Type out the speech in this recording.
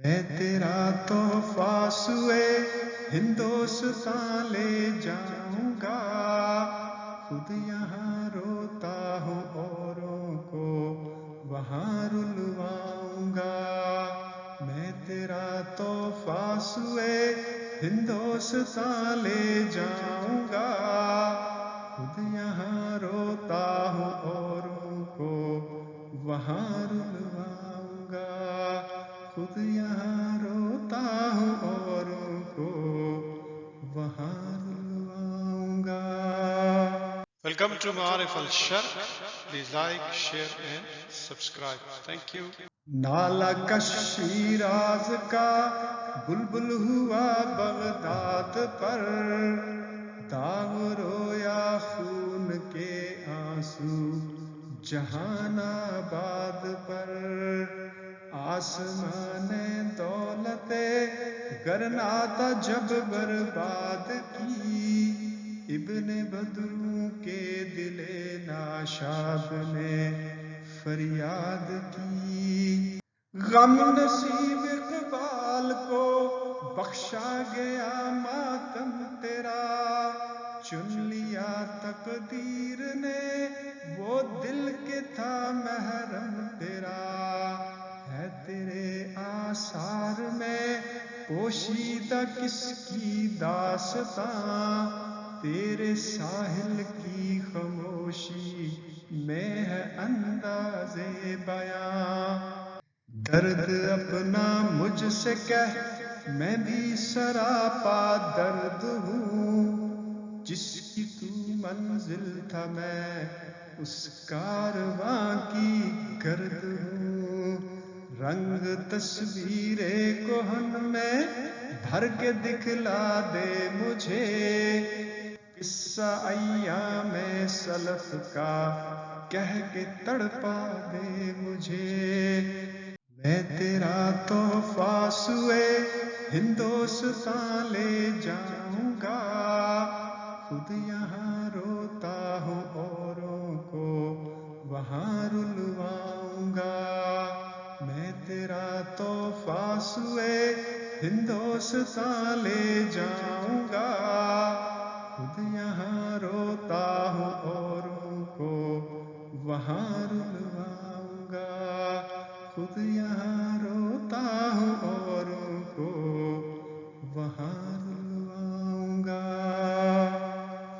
میں تیرا تحفہ سوئے ہندوستان لے جاؤں گا، خود یہاں روتا ہوں اوروں کو وہاں رلواؤں گا۔ میں تیرا تحفہ سوئے ہندوستان لے جاؤں گا، خود یہاں روتا ہوں اوروں کو وہاں رلواؤں گا، خود یہاں روتا ہوں اوروں کو وہاں رلواؤں گا۔ Welcome to Ma'arif al-Sharq. Please like, share and subscribe. Thank you. نالا کش شیراز کا بلبل ہوا بغداد پر، داغ رویا خون کے آنسو جہان آباد پر، آسمان دولت گرناطہ جب برباد کی، ابن بدروں کے دل ناشاد نے فریاد کی، غم نصیب اقبال کو بخشا گیا ماتم تیرا، چن لیا تقدیر نے وہ دل کے تھا محرم تیرا، ہے تیرے آثار میں پوشیدہ کس کی داستاں، تیرے ساحل کی خاموشی میں ہے انداز بیاں، درد اپنا مجھ سے کہہ میں بھی سراپا درد ہوں، جس کی تو منزل تھا میں اس کارواں کی گرد ہوں، رنگ تصویر کہن میں بھر کے دکھلا دے مجھے، قصہ ایام سلف کا کہہ کے تڑپا دے مجھے، میں تیرا تحفہ سوئے ہندوستان لے جاؤں گا، خود یہاں روتا ہوں اوروں کو وہاں رلواؤں گا، میں تیرا تحفہ سوئے ہندوستان لے جاؤں گا، خود یہاں روتا ہوں